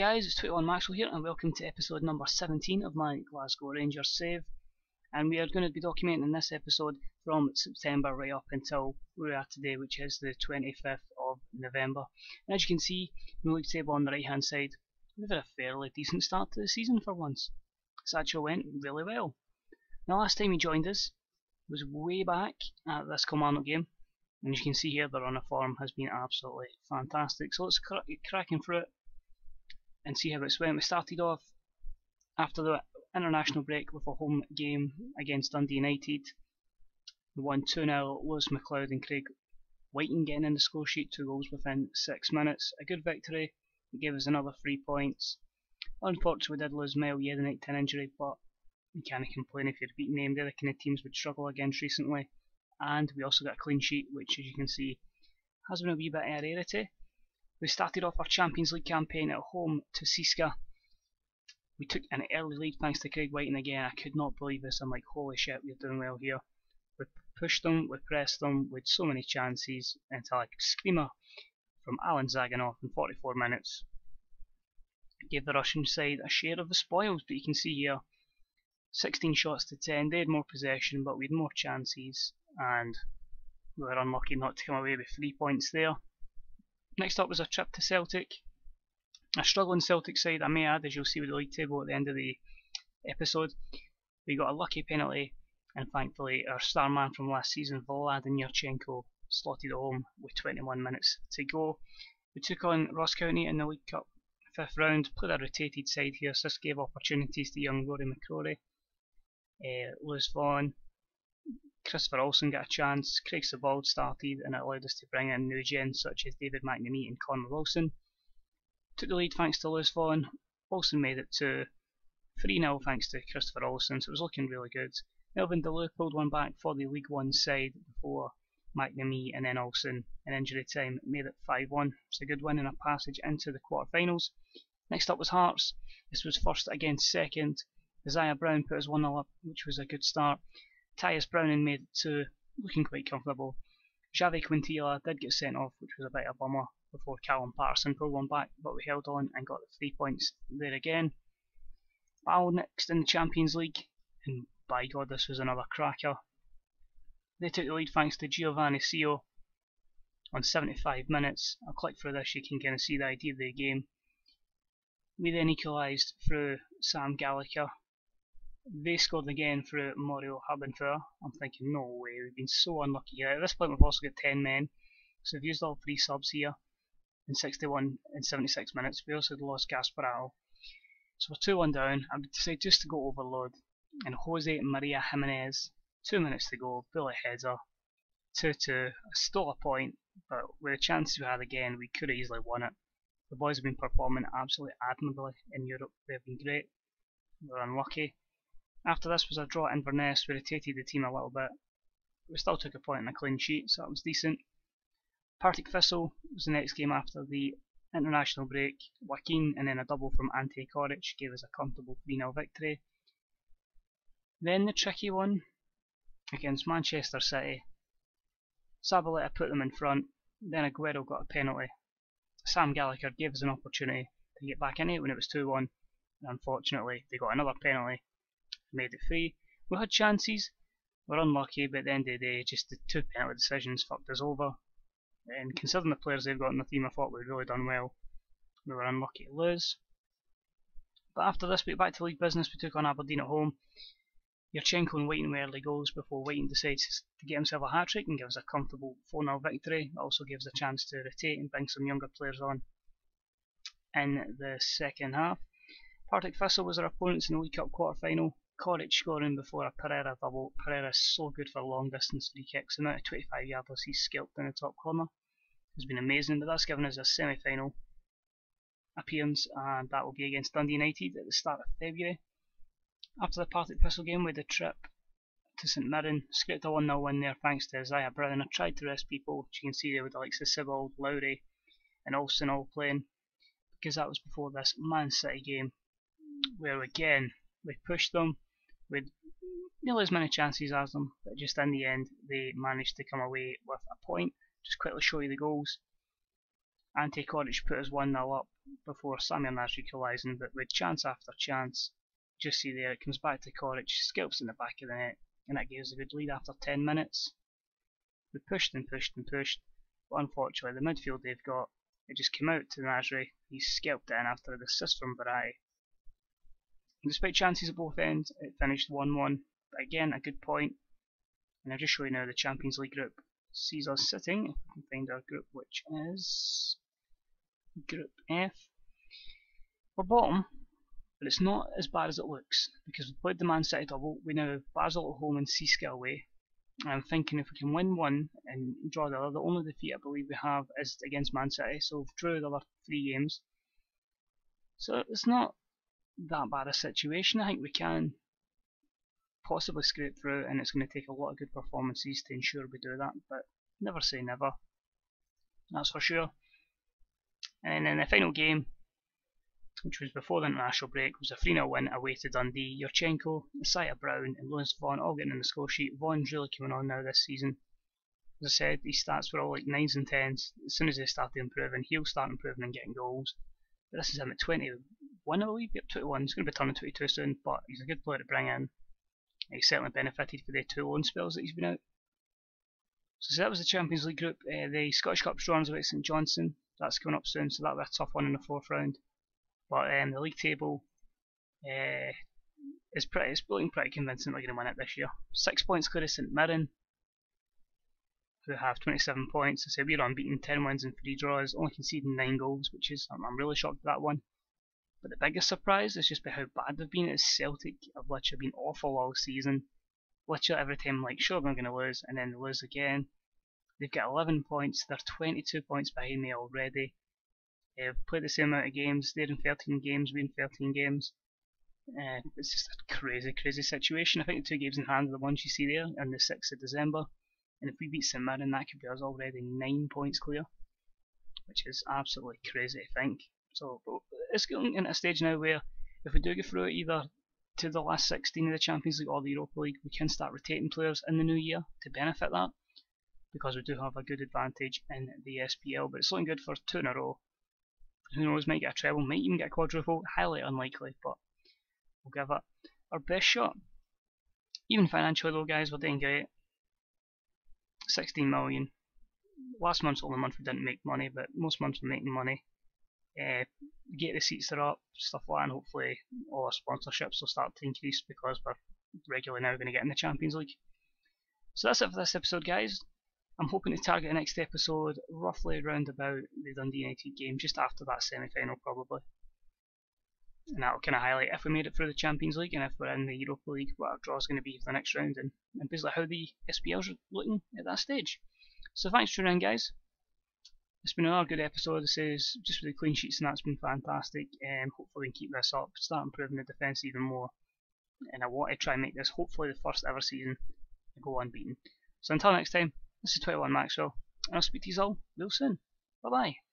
guys, it's 21 Maxwell here and welcome to episode number 17 of my Glasgow Rangers save, and we are going to be documenting in this episode from September right up until where we are today, which is the 25th of November. And as you can see in the league table on the right hand side, we've had a fairly decent start to the season for once. This actually went really well. The last time he joined us was way back at this Kilmarnock game, and as you can see here the run of form has been absolutely fantastic. So let's cracking through it and see how it's went. We started off after the international break with a home game against Dundee United. We won 2-0, Lewis McLeod and Craig Whiting getting in the score sheet, 2 goals within 6 minutes. A good victory, it gave us another 3 points. Unfortunately we did lose Mel Yedinick to an injury, but you can't complain if you're beating them. They're the kind of teams we'd struggle against recently. And we also got a clean sheet, which as you can see has been a wee bit of a rarity. We started off our Champions League campaign at home to CSKA. We took an early lead thanks to Craig Whiting again. I could not believe this. I'm like, holy shit, we're doing well here. We pushed them, we pressed them with so many chances until a screamer from Alan Zaganov in 44 minutes gave the Russian side a share of the spoils. But you can see here, 16 shots to 10. They had more possession, but we had more chances, and we were unlucky not to come away with 3 points there. Next up was a trip to Celtic. A struggling Celtic side, I may add, as you'll see with the league table at the end of the episode. We got a lucky penalty, and thankfully our star man from last season, Vladan Yurchenko, slotted it home with 21 minutes to go. We took on Ross County in the League Cup 5th round, played a rotated side here, so this gave opportunities to young Rory McCrory, Lewis Vaughan, Christopher Olsen got a chance, Craig Sebald started, and it allowed us to bring in new gens such as David McNamee and Connor Wilson. Took the lead thanks to Lewis Vaughan. Olsen made it to 3-0 thanks to Christopher Olsen, so it was looking really good. Melvin Delu pulled one back for the League One side before McNamee and then Olsen in injury time made it 5-1. It's a good win and a passage into the quarterfinals. Next up was Hearts. This was first against second. Isaiah Brown put us 1-0 up, which was a good start. Tyus Browning made it 2, looking quite comfortable. Javi Quintilla did get sent off, which was a bit of a bummer, before Callum Patterson pulled one back, but we held on and got the 3 points there again. Basel next in the Champions League, and by God this was another cracker. They took the lead thanks to Giovanni Sio on 75 minutes. I'll click through this, you can kind of see the idea of the game. We then equalised through Sam Gallagher. They scored again through Mario Habenfuhr. I'm thinking, no way, we've been so unlucky here. At this point we've also got 10 men, so we've used all 3 subs here in 61 and 76 minutes. We also lost Gasparotto. So we're 2-1 down. I decided just to go overload, and Jose Maria Jimenez, 2 minutes to go, bullet header, 2-2. I stole a point, but with the chances we had again, we could have easily won it. The boys have been performing absolutely admirably in Europe. They've been great. We're unlucky. After this was a draw at Inverness. We rotated the team a little bit. We still took a point and a clean sheet, so that was decent. Partick Thistle was the next game after the international break. Joaquin and then a double from Ante Koric gave us a comfortable 3-0 victory. Then the tricky one against Manchester City. Zabaleta put them in front, then Aguero got a penalty. Sam Gallagher gave us an opportunity to get back in it when it was 2-1, and unfortunately they got another penalty, made it 3. We had chances, we were unlucky, but at the end of the day just the 2 penalty decisions fucked us over. And considering the players they've got in the team, I thought we'd really done well. We were unlucky to lose. But after this week back to league business, we took on Aberdeen at home. Yurchenko and Whiting were early goals before Whiting decides to get himself a hat-trick and give us a comfortable 4-0 victory. It also gives a chance to rotate and bring some younger players on in the second half. Partick Thistle was our opponents in the League Cup quarter-final. Koric scoring before a Pereira double. Pereira is so good for long distance free kicks. The amount of 25 yarders he's scalped in the top corner has been amazing, but that's given us a semi-final appearance, and that will be against Dundee United at the start of February. After the Partick Thistle game, we had a trip to St Mirren, scraped a 1-0 win there thanks to Isaiah Brown. I tried to rest people, which you can see there with the likes of Sebald, Lowry and Olsen all playing, because that was before this Man City game, where again we pushed them with nearly as many chances as them, but just in the end they managed to come away with a point. Just quickly show you the goals. Ante Coric put us 1-0 up before Samir Nasri equalising, but with chance after chance, just see there, it comes back to Coric, scalps in the back of the net, and that gives a good lead after 10 minutes. We pushed and pushed and pushed, but unfortunately the midfield they've got, it just came out to Nasri, he scalped it in after the assist from Barai. Despite chances at both ends, it finished 1-1, but again a good point. And I'll just show you now the Champions League group sees us sitting, if we can find our group, which is Group F. We're bottom, but it's not as bad as it looks, because we played the Man City double, we now have Basel at home and CSKA away. And I'm thinking if we can win one and draw the other, the only defeat I believe we have is against Man City, so we've drew the other 3 games. So it's not that bad a situation. I think we can possibly scrape through, and it's going to take a lot of good performances to ensure we do that, but never say never, that's for sure. And then the final game, which was before the international break, was a 3-0 win away to Dundee. Yurchenko, Isaiah Brown and Lewis Vaughan all getting in the score sheet. Vaughan's really coming on now this season. As I said, these stats were all like 9s and 10s. As soon as they started improving, he'll start improving and getting goals. But this is him at 21, I believe. Yep, 21. He's going to be turning 22 soon, but he's a good player to bring in. He's certainly benefited for the 2 loan spells that he's been out. So that was the Champions League group. The Scottish Cup's drawn away at St Johnstone. That's coming up soon, so that'll be a tough one in the 4th round. But the league table is looking pretty convincing. We're going to win it this year. 6 points clear of St Mirren, who have 27 points. I say we're unbeaten, 10 wins and 3 draws, only conceding 9 goals, which is I'm really shocked at that one. But the biggest surprise is just by how bad they've been. Is Celtic have literally been awful all season. Literally every time, like, sure, we're going to lose, and then they lose again. They've got 11 points, they're 22 points behind me already. They've played the same amount of games, they're in 13 games, we're in 13 games. It's just a crazy, crazy situation. I think the 2 games in hand are the ones you see there on the 6th of December. And if we beat St Mirren, that could be us already 9 points clear, which is absolutely crazy, I think. So it's going into a stage now where if we do go through either to the last 16 of the Champions League or the Europa League, we can start rotating players in the new year to benefit that, because we do have a good advantage in the SPL. But it's looking good for 2 in a row. Who knows, might get a treble, might even get a quadruple. Highly unlikely, but we'll give it our best shot. Even financially though, guys, we're doing great. 16 million. Last month's the only month we didn't make money, but most months we're making money. Get receipts are up, stuff like that, and hopefully all our sponsorships will start to increase because we're regularly now going to get in the Champions League. So that's it for this episode, guys. I'm hoping to target the next episode roughly around about the Dundee United game, just after that semi-final probably. And that'll kind of highlight if we made it through the Champions League, and if we're in the Europa League, what our draw is going to be for the next round, and basically how the SPLs are looking at that stage. So thanks for tuning in, guys. It's been another good episode. This is just with the clean sheets, and that's been fantastic. Hopefully we can keep this up, start improving the defence even more. And I want to try and make this hopefully the first ever season to go unbeaten. So until next time, this is 21 Maxwell, and I'll speak to you all real soon. Bye bye.